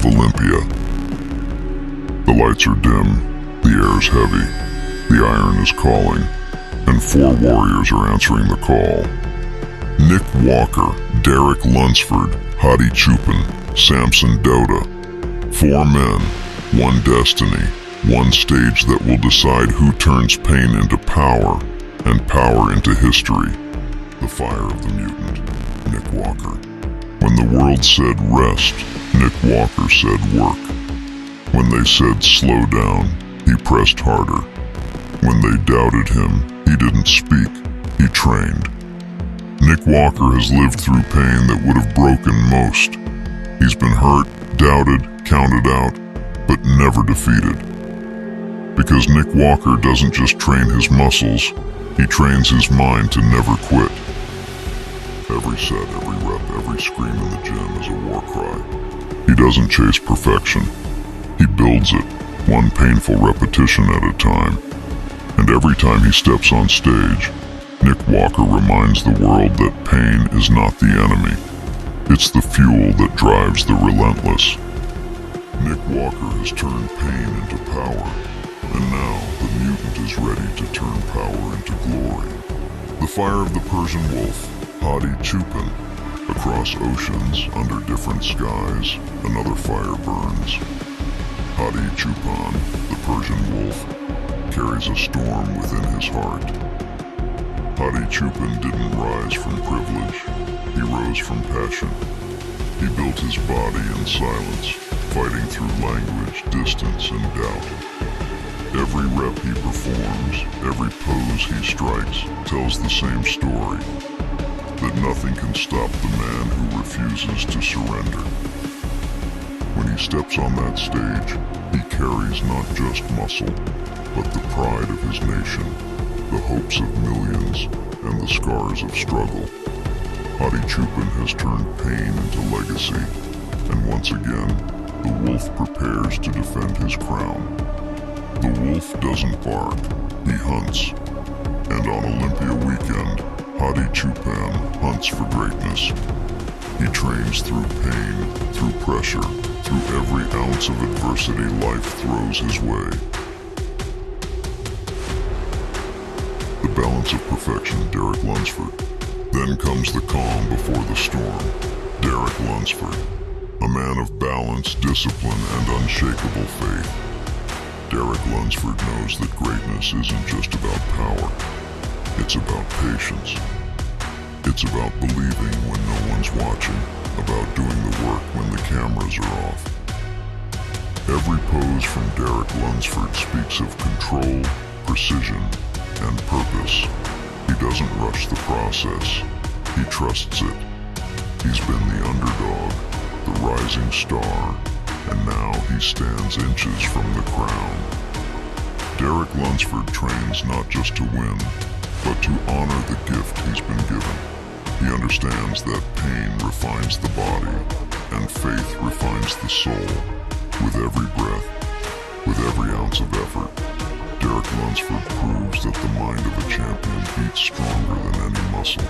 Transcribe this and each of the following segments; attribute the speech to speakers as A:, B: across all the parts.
A: Olympia. The lights are dim, the air's heavy, the iron is calling, and 4 warriors are answering the call. Nick Walker, Derek Lunsford, Hadi Choopan, Samson Dauda. 4 men, 1 destiny, 1 stage that will decide who turns pain into power and power into history. The fire of the mutant, Nick Walker. When the world said rest, Nick Walker said work. When they said slow down, he pressed harder. When they doubted him, he didn't speak, he trained. Nick Walker has lived through pain that would have broken most. He's been hurt, doubted, counted out, but never defeated. Because Nick Walker doesn't just train his muscles, he trains his mind to never quit. Every set, every rep, every scream in the gym is a war cry. He doesn't chase perfection. He builds it, 1 painful repetition at a time. And every time he steps on stage, Nick Walker reminds the world that pain is not the enemy. It's the fuel that drives the relentless. Nick Walker has turned pain into power, and now the mutant is ready to turn power into glory. The fire of the Persian wolf, Hadi Choopan. Across oceans, under different skies, another fire burns. Hadi Choopan, the Persian wolf, carries a storm within his heart. Hadi Choopan didn't rise from privilege, he rose from passion. He built his body in silence, fighting through language, distance, and doubt. Every rep he performs, every pose he strikes, tells the same story. That nothing can stop the man who refuses to surrender. When he steps on that stage, he carries not just muscle, but the pride of his nation, the hopes of millions, and the scars of struggle. Hadi Choopan has turned pain into legacy, and once again, the wolf prepares to defend his crown. The wolf doesn't bark, he hunts. And on Olympia weekend, Hadi Choopan hunts for greatness. He trains through pain, through pressure, through every ounce of adversity life throws his way. The balance of perfection, Derek Lunsford. Then comes the calm before the storm, Derek Lunsford. A man of balance, discipline, and unshakable faith. Derek Lunsford knows that greatness isn't just about power. It's about patience. It's about believing when no one's watching, about doing the work when the cameras are off. Every pose from Derek Lunsford speaks of control, precision, and purpose. He doesn't rush the process. He trusts it. He's been the underdog, the rising star, and now he stands inches from the crown. Derek Lunsford trains not just to win, but to honor the gift he's been given. He understands that pain refines the body, and faith refines the soul. With every breath, with every ounce of effort, Derek Lunsford proves that the mind of a champion beats stronger than any muscle.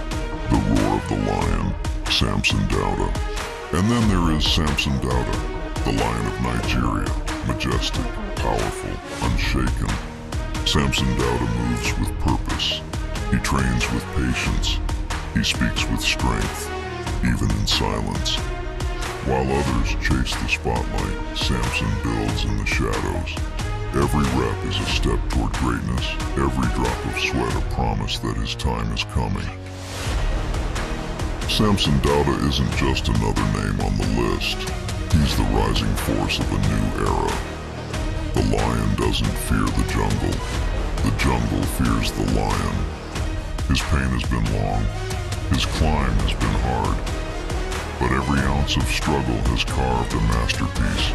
A: The roar of the lion, Samson Dauda. And then there is Samson Dauda, the lion of Nigeria, majestic, powerful, unshaken. Samson Dauda moves with purpose. He trains with patience. He speaks with strength, even in silence. While others chase the spotlight, Samson builds in the shadows. Every rep is a step toward greatness, every drop of sweat a promise that his time is coming. Samson Dauda isn't just another name on the list. He's the rising force of a new era. The lion doesn't fear the jungle fears the lion. His pain has been long, his climb has been hard, but every ounce of struggle has carved a masterpiece.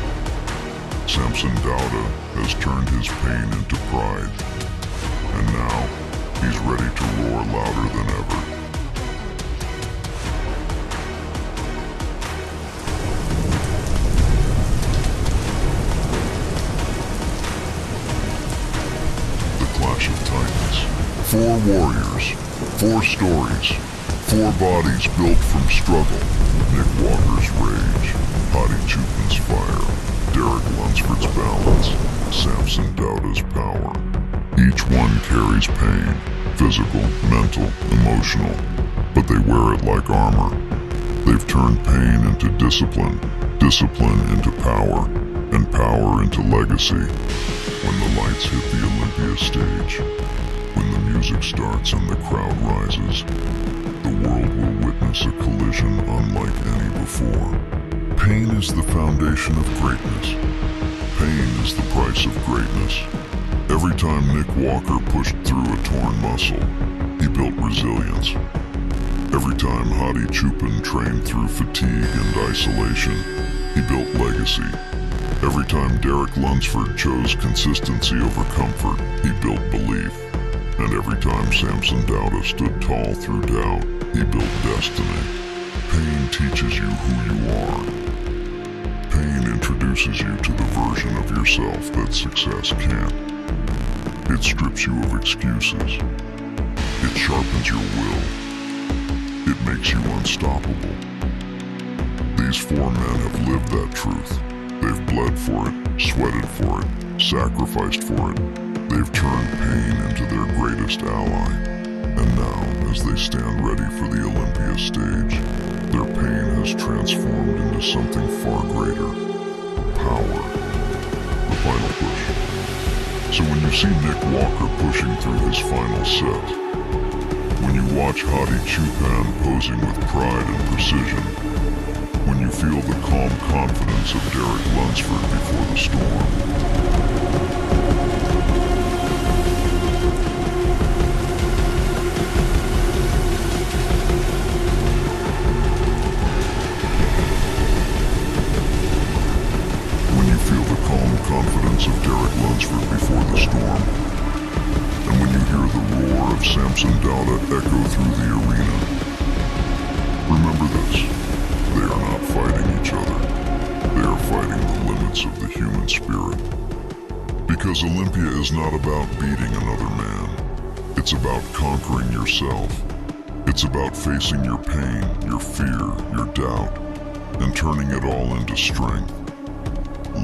A: Samson Dauda has turned his pain into pride, and now he's ready to roar louder than ever. The Clash of Titans. 4 warriors, 4 stories, 4 bodies built from struggle. Nick Walker's rage, Hadi Choopan's fire. Lunsford's balance, Samson Dauda's power. Each one carries pain, physical, mental, emotional, but they wear it like armor. They've turned pain into discipline, discipline into power, and power into legacy. When the lights hit the Olympia stage, when the music starts and the crowd rises, the world will witness a collision unlike any before. Pain is the foundation of greatness. Pain is the price of greatness. Every time Nick Walker pushed through a torn muscle, he built resilience. Every time Hadi Choopan trained through fatigue and isolation, he built legacy. Every time Derek Lunsford chose consistency over comfort, he built belief. And every time Samson Dauda stood tall through doubt, he built destiny. Pain teaches you who you are. Pain introduces you to the version of yourself that success can't. It strips you of excuses. It sharpens your will. It makes you unstoppable. These 4 men have lived that truth. They've bled for it, sweated for it, sacrificed for it. They've turned pain into their greatest ally. And now, as they stand ready for the Olympia stage, their pain has transformed into something far greater. Power. The final push. So when you see Nick Walker pushing through his final set, when you watch Hadi Choopan posing with pride and precision, when you feel the calm confidence of Derek Lunsford before the storm, confidence of Derek Lunsford before the storm, and when you hear the roar of Samson Dauda echo through the arena, remember this: they are not fighting each other, they are fighting the limits of the human spirit. Because Olympia is not about beating another man, it's about conquering yourself. It's about facing your pain, your fear, your doubt, and turning it all into strength.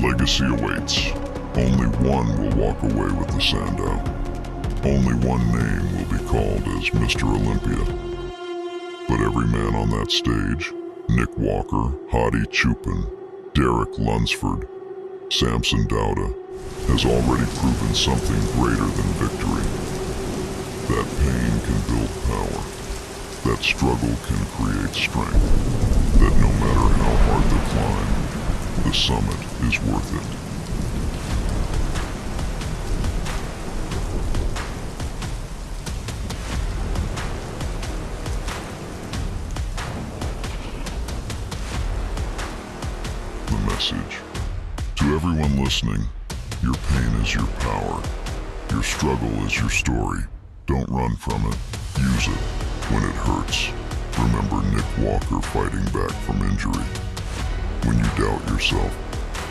A: Legacy awaits. Only one will walk away with the Sandow. Only one name will be called as Mr. Olympia. But every man on that stage, Nick Walker, Hadi Choopan, Derek Lunsford, Samson Dauda, has already proven something greater than victory. That pain can build power. That struggle can create strength. That no matter how hard the climb, the summit is worth it. The message. To everyone listening, your pain is your power. Your struggle is your story. Don't run from it. Use it. When it hurts, remember Nick Walker fighting back from injury. When you doubt yourself,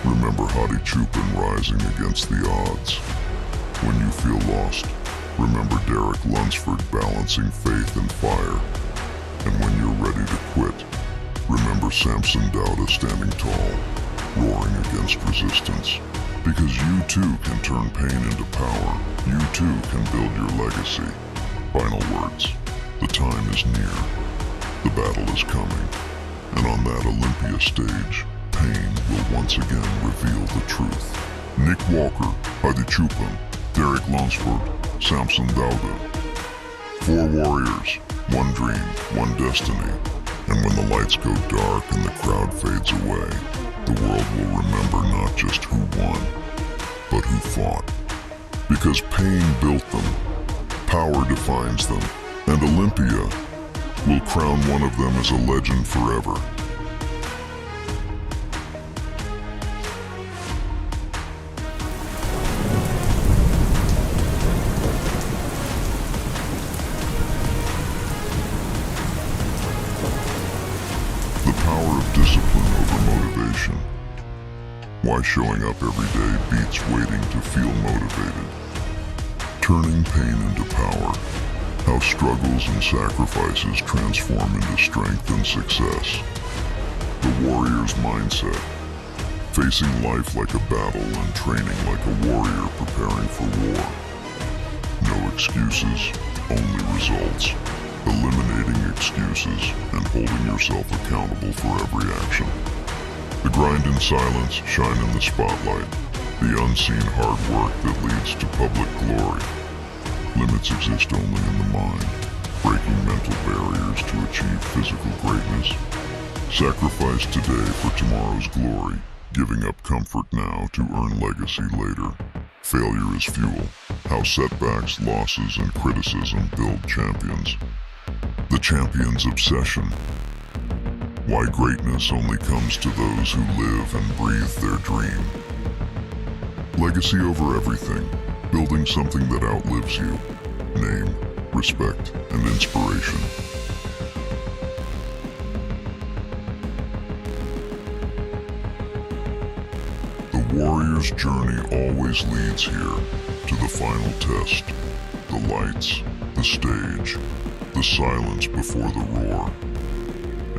A: remember Hadi Choopan rising against the odds. When you feel lost, remember Derek Lunsford balancing faith and fire. And when you're ready to quit, remember Samson Dauda standing tall, roaring against resistance. Because you too can turn pain into power. You too can build your legacy. Final words. The time is near. The battle is coming. And on that Olympia stage, pain will once again reveal the truth. Nick Walker, Hadi Choopan, Derek Lunsford, Samson Dauda. 4 warriors, 1 dream, 1 destiny. And when the lights go dark and the crowd fades away, the world will remember not just who won, but who fought. Because pain built them, power defines them, and Olympia will crown one of them as a legend forever. The power of discipline over motivation. Why showing up every day beats waiting to feel motivated. Turning pain into power. How struggles and sacrifices transform into strength and success. The warrior's mindset. facing life like a battle and training like a warrior preparing for war. No excuses, only results. Eliminating excuses and holding yourself accountable for every action. The grind in silence, shine in the spotlight. The unseen hard work that leads to public glory. Limits exist only in the mind, breaking mental barriers to achieve physical greatness. Sacrifice today for tomorrow's glory, giving up comfort now to earn legacy later. Failure is fuel, how setbacks, losses, and criticism build champions. The champion's obsession. Why greatness only comes to those who live and breathe their dream. Legacy over everything, building something that outlives you. Name, respect, and inspiration. The warrior's journey always leads here, to the final test. The lights, the stage, the silence before the roar.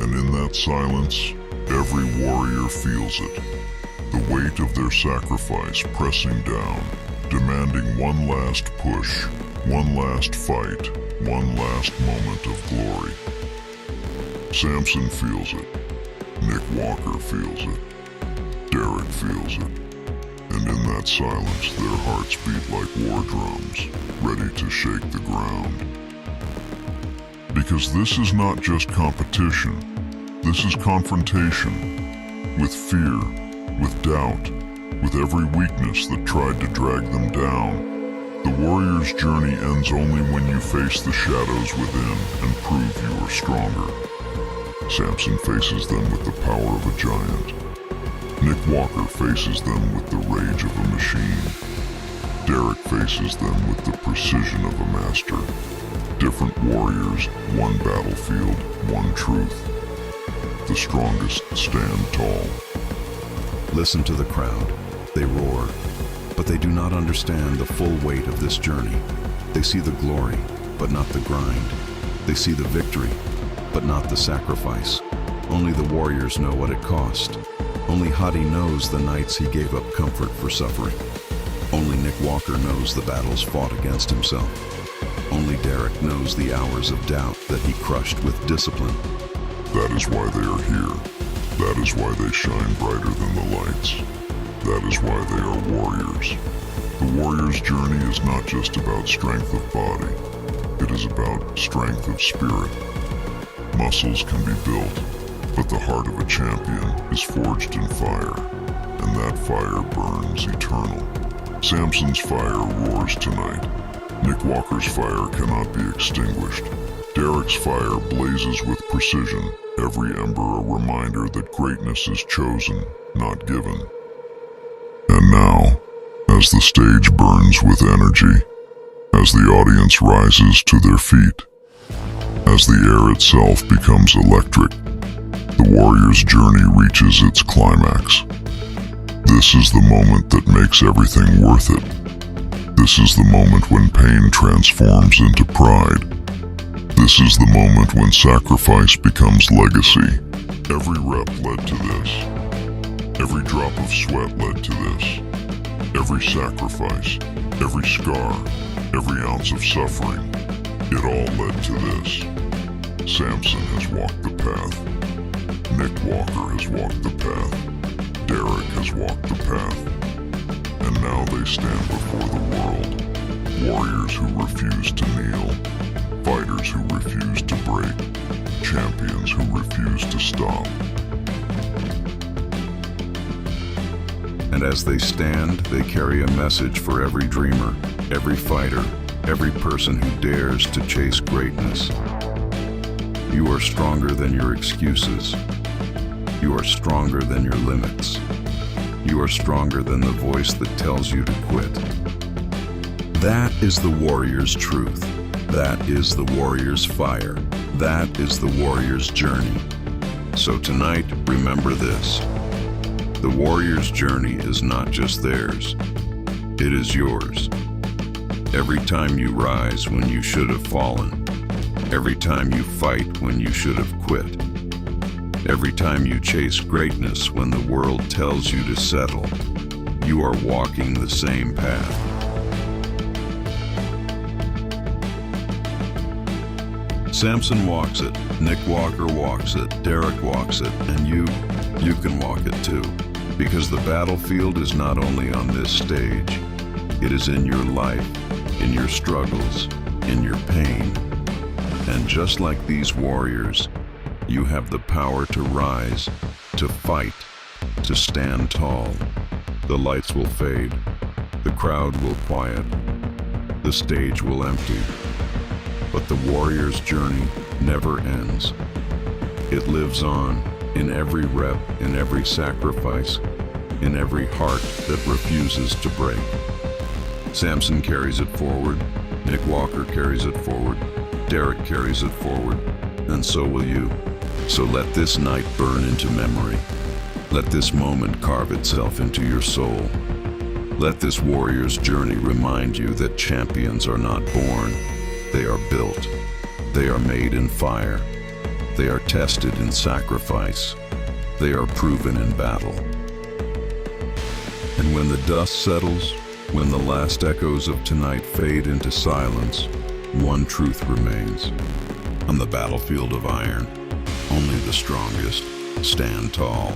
A: And in that silence, every warrior feels it. The weight of their sacrifice pressing down, demanding one last push, one last fight, one last moment of glory. Samson feels it. Nick Walker feels it. Derek feels it. And in that silence, their hearts beat like war drums, ready to shake the ground. Because this is not just competition. This is confrontation. With fear, with doubt, with every weakness that tried to drag them down. The warrior's journey ends only when you face the shadows within and prove you are stronger. Samson faces them with the power of a giant. Nick Walker faces them with the rage of a machine. Derek faces them with the precision of a master. Different warriors, one battlefield, one truth. The strongest stand tall.
B: Listen to the crowd. They roar, but they do not understand the full weight of this journey. They see the glory, but not the grind. They see the victory, but not the sacrifice. Only the warriors know what it cost. Only Hadi knows the nights he gave up comfort for suffering. Only Nick Walker knows the battles fought against himself. Only Derek knows the hours of doubt that he crushed with discipline.
A: That is why they are here. That is why they shine brighter than the lights. That is why they are warriors. The warrior's journey is not just about strength of body. It is about strength of spirit. Muscles can be built, but the heart of a champion is forged in fire, and that fire burns eternal. Samson's fire roars tonight. Nick Walker's fire cannot be extinguished. Derek's fire blazes with precision, every ember a reminder that greatness is chosen, not given. And now, as the stage burns with energy, as the audience rises to their feet, as the air itself becomes electric, the warrior's journey reaches its climax. This is the moment that makes everything worth it. This is the moment when pain transforms into pride. This is the moment when sacrifice becomes legacy. Every rep led to this. Every drop of sweat led to this. Every sacrifice, every scar, every ounce of suffering, it all led to this. Samson has walked the path. Nick Walker has walked the path. Derek has walked the path. And now they stand before the world. Warriors who refuse to kneel. Fighters who refuse to break. Champions who refuse to stop.
B: And as they stand, they carry a message for every dreamer, every fighter, every person who dares to chase greatness. You are stronger than your excuses. You are stronger than your limits. You are stronger than the voice that tells you to quit. That is the warrior's truth. That is the warrior's fire. That is the warrior's journey. So tonight, remember this. The warrior's journey is not just theirs. It is yours. Every time you rise when you should have fallen. Every time you fight when you should have quit. Every time you chase greatness when the world tells you to settle, you are walking the same path. Samson walks it, Nick Walker walks it, Derek walks it, and you can walk it too. Because the battlefield is not only on this stage, it is in your life, in your struggles, in your pain. And just like these warriors, you have the power to rise, to fight, to stand tall. The lights will fade, the crowd will quiet, the stage will empty. But the warrior's journey never ends. It lives on in every rep, in every sacrifice, in every heart that refuses to break. Samson carries it forward, Nick Walker carries it forward, Derek carries it forward, and so will you. So let this night burn into memory. Let this moment carve itself into your soul. Let this warrior's journey remind you that champions are not born, they are built. They are made in fire. They are tested in sacrifice. They are proven in battle. And when the dust settles, when the last echoes of tonight fade into silence, one truth remains. On the battlefield of iron, only the strongest stand tall.